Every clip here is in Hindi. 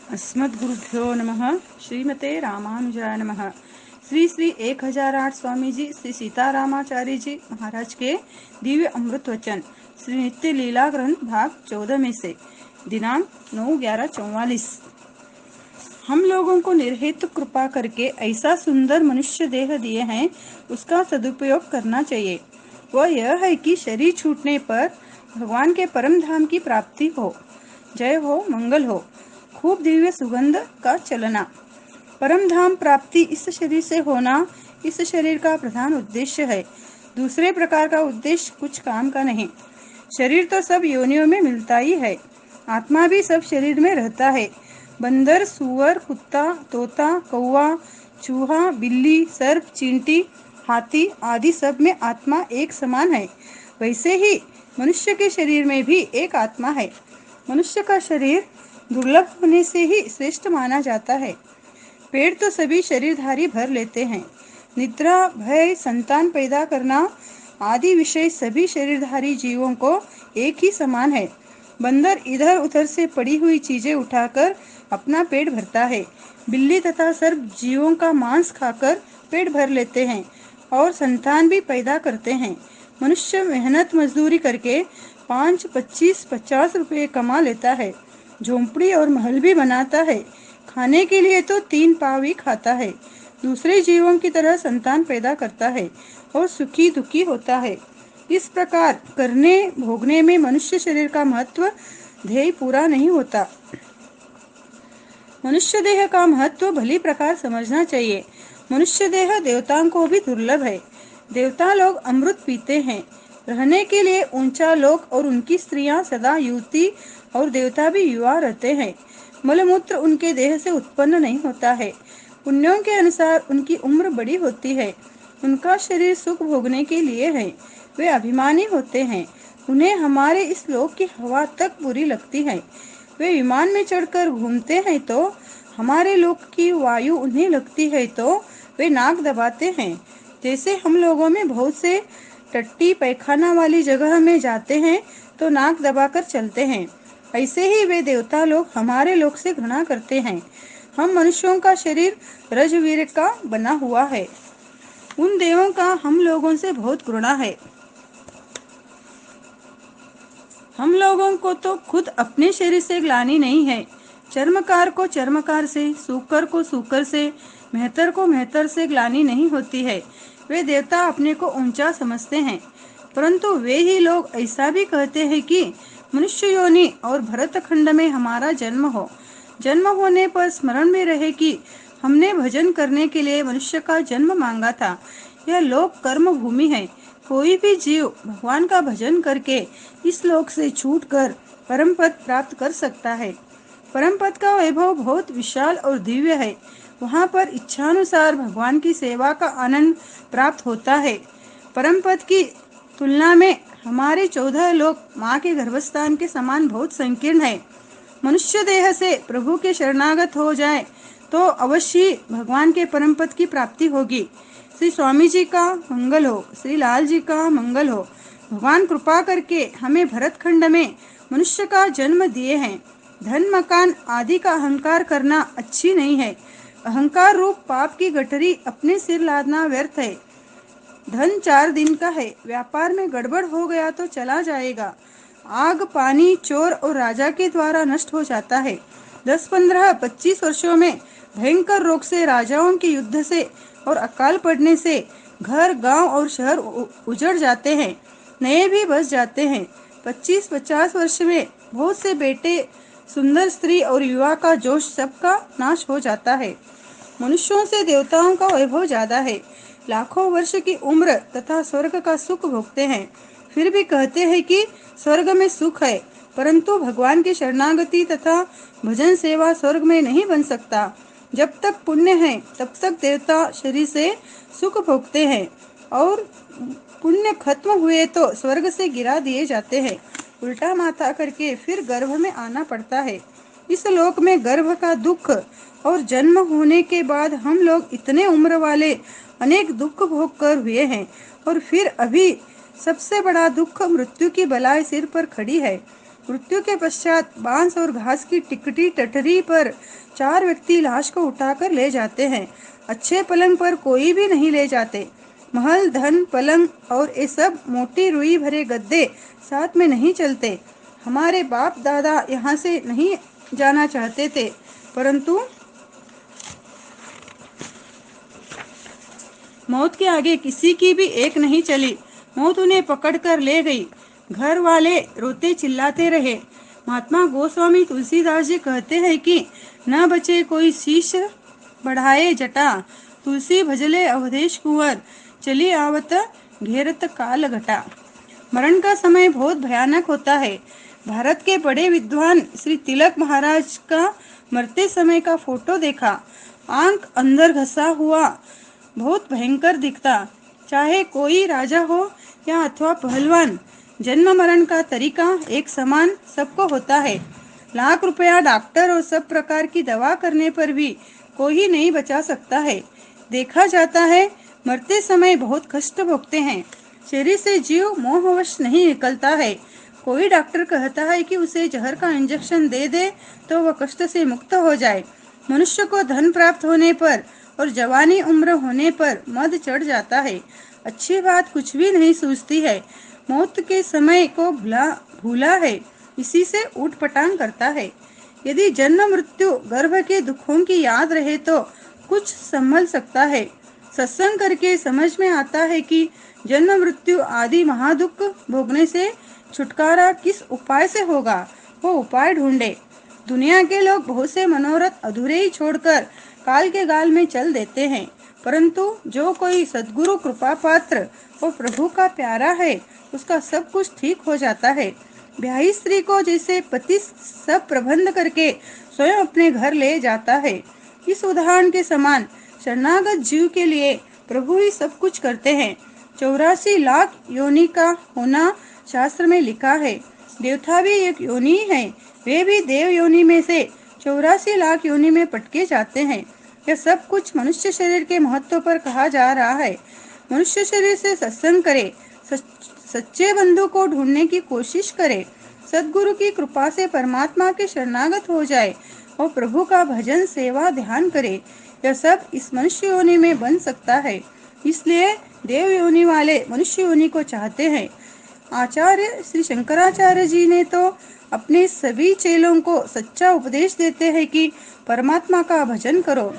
अस्मद्गुरुभ्यो नमः। श्रीमते रामानुजाय नमः। श्री श्री 1008 स्वामी जी श्री सीतारामाचार्य जी महाराज के दिव्य अमृत वचन श्री नित्य लीला ग्रंथ भाग 14 में से दिनांक 9/11/44। हम लोगों को निर्हेतु कृपा करके ऐसा सुंदर मनुष्य देह दिए हैं, उसका सदुपयोग करना चाहिए। वह यह है कि शरीर छूटने पर भगवान के परम धाम की प्राप्ति हो। जय हो, मंगल हो। खूब दिव्य सुगंध का चलना। परम धाम प्राप्ति इस शरीर से होना इस शरीर का प्रधान उद्देश्य है। दूसरे प्रकार का उद्देश्य कुछ काम का नहीं। शरीर तो सब योनियों में मिलता ही है, आत्मा भी सब शरीर में रहता है। बंदर, सुअर, कुत्ता, तोता, कौवा, चूहा, बिल्ली, सर्प, चींटी, हाथी आदि सब में आत्मा एक समान है। वैसे ही मनुष्य के शरीर में भी एक आत्मा है। मनुष्य का शरीर दुर्लभ होने से ही श्रेष्ठ माना जाता है। पेड़ तो सभी शरीरधारी भर लेते हैं। निद्रा, भय, संतान पैदा करना आदि विषय सभी शरीरधारी जीवों को एक ही समान है। बंदर इधर उधर से पड़ी हुई चीजें उठाकर अपना पेट भरता है। बिल्ली तथा सर्प जीवों का मांस खाकर पेट भर लेते हैं और संतान भी पैदा करते हैं। मनुष्य मेहनत मजदूरी करके 5, 25, 50 रुपये कमा लेता है। झोंपड़ी और महल भी बनाता है। खाने के लिए तो 3 पाव ही खाता है। दूसरे जीवों की तरह संतान पैदा करता है और सुखी दुखी होता है। इस प्रकार करने भोगने में मनुष्य शरीर का महत्व ध्येय पूरा नहीं होता। मनुष्य देह का महत्व भली प्रकार समझना चाहिए। मनुष्य देह देवताओं को भी दुर्लभ है। देवता लोग अमृत पीते हैं। रहने के लिए ऊंचा लोक और उनकी स्त्रियां सदा युवती और देवता भी युवा रहते हैं। मलमूत्र उनके देह से उत्पन्न नहीं होता है। पुण्यों के अनुसार उनकी उम्र बड़ी होती है। उनका शरीर सुख भोगने के लिए है। वे अभिमानी होते हैं। उन्हें हमारे इस लोक की हवा तक बुरी लगती है। वे विमान में चढ़कर घूमते हैं तो हमारे लोक की वायु उन्हें लगती है तो वे नाक दबाते हैं। जैसे हम लोगों में बहुत से टट्टी पैखाना वाली जगह में जाते हैं तो नाक दबाकर चलते हैं, ऐसे ही वे देवता लोग हमारे लोक से घृणा करते हैं। हम मनुष्यों का शरीर रजवीर का बना हुआ है। उन देवों का हम लोगों से बहुत घृणा है। हम लोगों को तो खुद अपने शरीर से ग्लानि नहीं है। चर्मकार को चर्मकार से, सूकर को सूकर से, मेहतर को मेहतर से ग्लानि नहीं होती है। वे देवता अपने को ऊंचा समझते हैं, परंतु वे ही लोग ऐसा भी कहते हैं कि मनुष्य योनि और भरत खंड में हमारा जन्म हो। जन्म होने पर स्मरण में रहे कि हमने भजन करने के लिए मनुष्य का जन्म मांगा था। यह लोक कर्म भूमि है। कोई भी जीव भगवान का भजन करके इस लोक से छूटकर परम पद प्राप्त कर सकता है। परम पद का वैभव बहुत विशाल और दिव्य है। वहाँ पर इच्छानुसार भगवान की सेवा का आनंद प्राप्त होता है। परम पद की तुलना में हमारे 14 लोक माँ के गर्भस्थान के समान बहुत संकीर्ण है। मनुष्य देह से प्रभु के शरणागत हो जाए तो अवश्य भगवान के परम पद की प्राप्ति होगी। श्री स्वामी जी का मंगल हो। श्री लाल जी का मंगल हो। भगवान कृपा करके हमें भरत खंड में मनुष्य का जन्म दिए हैं। धन, मकान आदि का अहंकार करना अच्छी नहीं है। अहंकार रूप पाप की गठरी अपने सिर लादना व्यर्थ है। धन 4 दिन का है, व्यापार में गड़बड़ हो गया तो चला जाएगा। आग, पानी, चोर और राजा के द्वारा नष्ट हो जाता है। 10, 15, 25 वर्षों में भयंकर रोग से, राजाओं के युद्ध से और अकाल पड़ने से घर, गांव और शहर उजड़ जाते हैं, नए भी बस जाते हैं। 25-50 वर्ष में बहुत से बेटे, सुंदर स्त्री और युवा का जोश सबका नाश हो जाता है। मनुष्यों से देवताओं का वैभव ज्यादा है। लाखों वर्ष की उम्र तथा स्वर्ग का सुख भोगते हैं, फिर भी कहते हैं कि स्वर्ग में सुख है, परंतु भगवान की शरणागति तथा भजन सेवा स्वर्ग में नहीं बन सकता। जब तक पुण्य है तब तक देवता शरीर से सुख भोगते हैं और पुण्य खत्म हुए तो स्वर्ग से गिरा दिए जाते हैं। उल्टा माथा करके फिर गर्भ में आना पड़ता है। इस लोक में गर्भ का दुख और जन्म होने के बाद हम लोग इतने उम्र वाले अनेक दुख भोग कर हुए हैं और फिर अभी सबसे बड़ा दुख मृत्यु की बलाएं सिर पर खड़ी है। मृत्यु के पश्चात बांस और घास की टिकटी टटरी पर 4 व्यक्ति लाश को उठाकर ले जाते हैं। अच्छे पलंग पर कोई भी नहीं ले जाते। महल, धन, पलंग और ये सब मोटी रुई भरे गद्दे साथ में नहीं चलते। हमारे बाप दादा यहाँ से नहीं जाना चाहते थे, परंतु मौत के आगे किसी की भी एक नहीं चली। मौत उन्हें पकड़कर ले गई। घर वाले रोते चिल्लाते रहे। महात्मा गोस्वामी तुलसीदास जी कहते हैं कि न बचे कोई शीश बढ़ाए जटा, तुलसी भजले अवधेश कुंवर, चली आवत घेरत काल घटा। मरण का समय बहुत भयानक होता है। भारत के बड़े विद्वान श्री तिलक महाराज का मरते समय का फोटो देखा। आंख अंदर घसा हुआ, बहुत भयंकर दिखता। चाहे कोई राजा हो या अथवा पहलवान, जन्म मरण का तरीका एक समान सबको होता है। लाख रुपया डॉक्टर और सब प्रकार की दवा करने पर भी कोई नहीं बचा सकता है। देखा जाता है मरते समय बहुत कष्ट भोगते हैं। शरीर से जीव मोहवश नहीं निकलता है। कोई डॉक्टर कहता है कि उसे जहर का इंजेक्शन दे दे तो वह कष्ट से मुक्त हो जाए। मनुष्य को धन प्राप्त होने पर और जवानी उम्र होने पर मद चढ़ जाता है। अच्छी बात कुछ भी नहीं सूझती है। मौत के समय को भूला है, इसी से ऊट पटांग करता है। यदि जन्म मृत्यु गर्भ के दुखों की याद रहे तो कुछ संभल सकता है। सत्संग करके समझ में आता है कि जन्म मृत्यु आदि महादुख भोगने से छुटकारा किस उपाय से होगा, वो उपाय ढूंढे। दुनिया के लोग बहुत से मनोरथ अधूरे ही छोड़कर काल के गाल में चल देते हैं, परंतु जो कोई सद्गुरु कृपा पात्र और प्रभु का प्यारा है, उसका सब कुछ ठीक हो जाता है। ब्याही स्त्री को जैसे पति सब प्रबंध करके स्वयं अपने घर ले जाता है, इस उदाहरण के समान शरणागत जीव के लिए प्रभु ही सब कुछ करते हैं। 84 लाख योनि का होना शास्त्र में लिखा है। देवता भी एक योनि है, वे भी देव योनि में से 84 लाख योनि में पटके जाते हैं। यह सब कुछ मनुष्य शरीर के महत्व पर कहा जा रहा है। मनुष्य शरीर से सत्संग करे, सच्चे बंधु को ढूंढने की कोशिश करे, सद्गुरु की कृपा से परमात्मा के शरणागत हो जाए और प्रभु का भजन सेवा ध्यान करे। यह सब इस मनुष्य योनि में बन सकता है। इसलिए देव योनि वाले मनुष्य योनि को चाहते हैं। आचार्य श्री शंकराचार्य जी ने तो अपने सभी चेलों को सच्चा उपदेश देते हैं कि परमात्मा का भजन करो।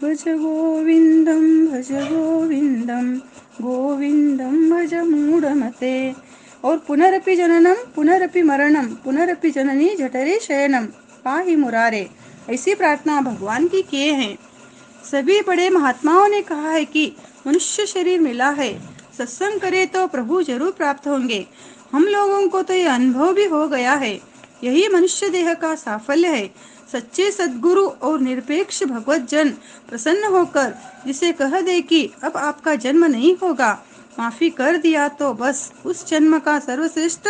भज गोविंदम भज गोविंदम, गोविंदम भज मूढ़मते। और पुनरपि जननम पुनरपि मरणम, पुनरपि जननी जठरे शयनम, पाहि मुरारे। ऐसी प्रार्थना भगवान की किए हैं। सभी बड़े महात्माओं ने कहा है कि मनुष्य शरीर मिला है, सत्संग करे तो प्रभु जरूर प्राप्त होंगे। हम लोगों को तो यह अनुभव भी हो गया है। यही मनुष्य देह का साफल्य है। सच्चे सद्गुरु और निरपेक्ष भगवत जन प्रसन्न होकर जिसे कह दे कि अब आपका जन्म नहीं होगा, माफी कर दिया तो बस उस जन्म का सर्वश्रेष्ठ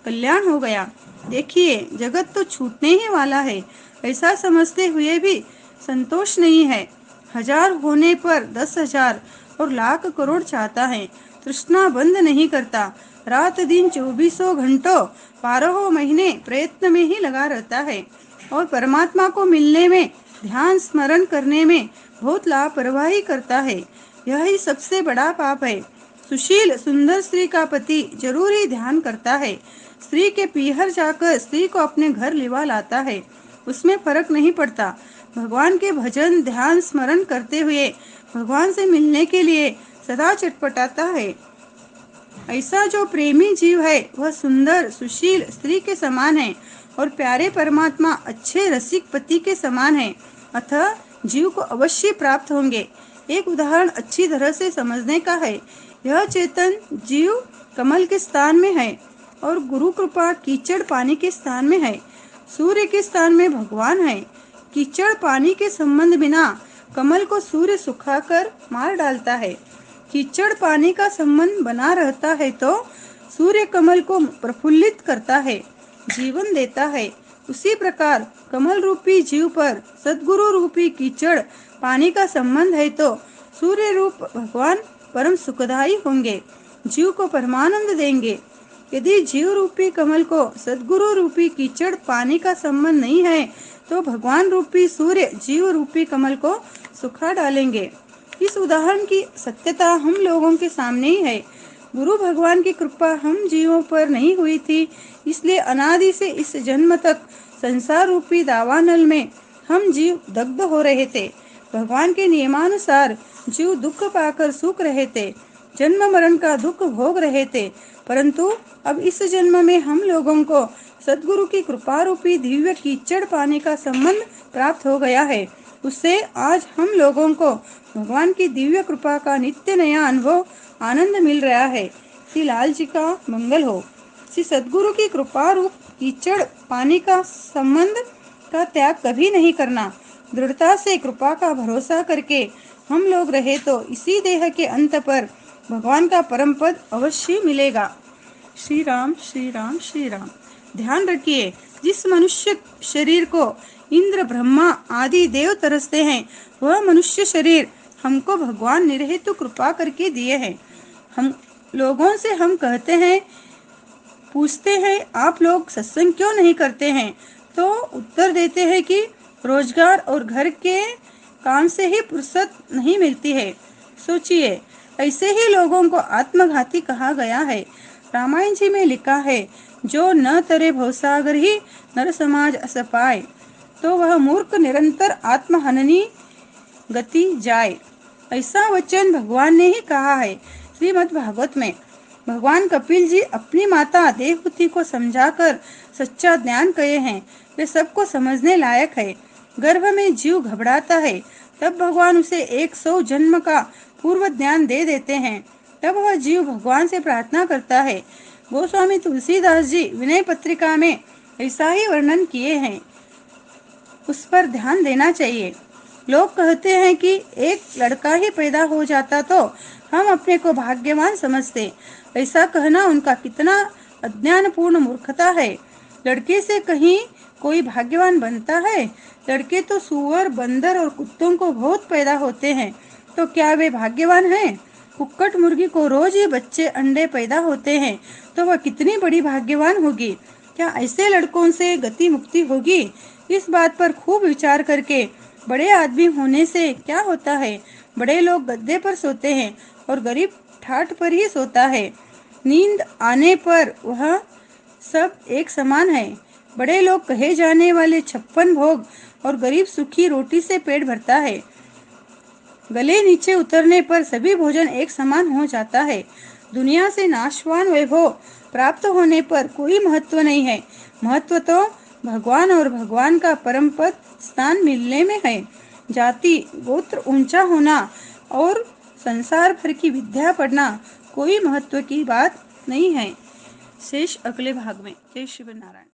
कल्याण हो गया। देखिए जगत तो छूटने ही वाला है, ऐसा समझते हुए भी संतोष नहीं है। 1000 होने पर 10,000 और लाख करोड़ चाहता है। तृष्णा बंद नहीं करता। रात दिन 24 घंटों 12 महीने प्रयत्न में ही लगा रहता है और परमात्मा को मिलने में, ध्यान स्मरण करने में बहुत लापरवाही करता है। यह ही सबसे बड़ा पाप है। सुशील सुंदर स्त्री का पति जरूर ही ध्यान करता है। स्त्री के पीहर जाकर स्त्री को अपने घर लिवा लाता है, उसमें फर्क नहीं पड़ता। भगवान के भजन ध्यान स्मरण करते हुए भगवान से मिलने के लिए सदा चटपटाता है। ऐसा जो प्रेमी जीव है वह सुंदर सुशील स्त्री के समान है और प्यारे परमात्मा अच्छे रसिक पति के समान है। अतः जीव को अवश्य प्राप्त होंगे। एक उदाहरण अच्छी तरह से समझने का है। यह चेतन जीव कमल के स्थान में है और गुरु कृपा कीचड़ पानी के स्थान में है। सूर्य के स्थान में भगवान है। कीचड़ पानी के संबंध बिना कमल को सूर्य सुखाकर मार डालता है। कीचड़ पानी का संबंध बना रहता है तो सूर्य कमल को प्रफुल्लित करता है, जीवन देता है। उसी प्रकार कमल रूपी जीव पर सद्गुरु रूपी कीचड़ पानी का संबंध है तो सूर्य रूप भगवान परम सुखदायी होंगे, जीव को परमानंद देंगे। यदि जीव रूपी कमल को सद्गुरु रूपी कीचड़ पानी का संबंध नहीं है तो भगवान रूपी सूर्य जीव रूपी कमल को सुखा डालेंगे। इस उदाहरण की सत्यता हम लोगों के सामने ही है। गुरु भगवान की कृपा हम जीवों पर नहीं हुई थी, इसलिए अनादि से इस जन्म तक संसार रूपी दावानल में हम जीव दग्ध हो रहे थे। भगवान के नियमानुसार जीव दुख पाकर सूख रहे थे, जन्म मरण का दुख भोग रहे थे, परंतु अब इस जन्म में हम लोगों को सद्गुरु की कृपा रूपी दिव्य कीचड़ पाने का संबंध प्राप्त हो गया है। उससे आज हम लोगों को भगवान की दिव्य कृपा का नित्य नया अनुभव आनंद मिल रहा है। श्री लाल जी का मंगल हो। श्री सद्गुरु की कृपा रूप कीचड़ पानी का संबंध का त्याग कभी नहीं करना। दृढ़ता से कृपा का भरोसा करके हम लोग रहे तो इसी देह के अंत पर भगवान का परम पद अवश्य मिलेगा। श्री राम श्री राम श्री राम। ध्यान रखिए, जिस मनुष्य शरीर को इंद्र ब्रह्मा आदि देव तरसते हैं, वह मनुष्य शरीर हमको भगवान निरहेतु कृपा करके दिए हैं। हम लोगों से हम कहते हैं, पूछते हैं आप लोग सत्संग क्यों नहीं करते हैं, तो उत्तर देते हैं कि रोजगार और घर के काम से ही फुर्सत नहीं मिलती है। सोचिए, ऐसे ही लोगों को आत्मघाती कहा गया है। रामायण जी में लिखा है, जो न तरे भवसागर ही नर समाज अस पाए, तो वह मूर्ख निरंतर आत्महननी गति जाए। ऐसा वचन भगवान ने ही कहा है। श्रीमद् भागवत में भगवान कपिल जी अपनी माता देवहूति को समझाकर सच्चा ज्ञान कहे हैं। वे सबको समझने लायक है। गर्भ में जीव घबराता है, तब भगवान उसे 100 जन्म का पूर्व ज्ञान दे देते हैं। तब वह जीव भगवान से प्रार्थना करता है। गोस्वामी तुलसीदास जी विनय पत्रिका में ऐसा ही वर्णन किए हैं, उस पर ध्यान देना चाहिए। लोग कहते हैं कि एक लड़का ही पैदा हो जाता तो हम अपने को भाग्यवान समझते। ऐसा कहना उनका कितना अज्ञानपूर्ण मूर्खता है। लड़के से कहीं कोई भाग्यवान बनता है? लड़के तो सूअर, बंदर और कुत्तों को बहुत पैदा होते हैं, तो क्या वे भाग्यवान हैं? कुक्कट मुर्गी को रोज ही बच्चे अंडे पैदा होते हैं, तो वह कितनी बड़ी भाग्यवान होगी। क्या ऐसे लड़कों से गति मुक्ति होगी? इस बात पर खूब विचार करके बड़े आदमी होने से क्या होता है? बड़े लोग गद्दे पर सोते हैं और गरीब ठाठ पर ही सोता है। नींद आने पर वह सब एक समान है। बड़े लोग कहे जाने वाले 56 भोग और गरीब सुखी रोटी से पेट भरता है। गले नीचे उतरने पर सभी भोजन एक समान हो जाता है। दुनिया से नाशवान वैभव प्राप्त होने पर कोई महत्व नहीं है। महत्व तो भगवान और भगवान का परम पद स्थान मिलने में है। जाति गोत्र ऊंचा होना और संसार भर की विद्या पढ़ना कोई महत्व की बात नहीं है। शेष अगले भाग में। जय श्री नारायण।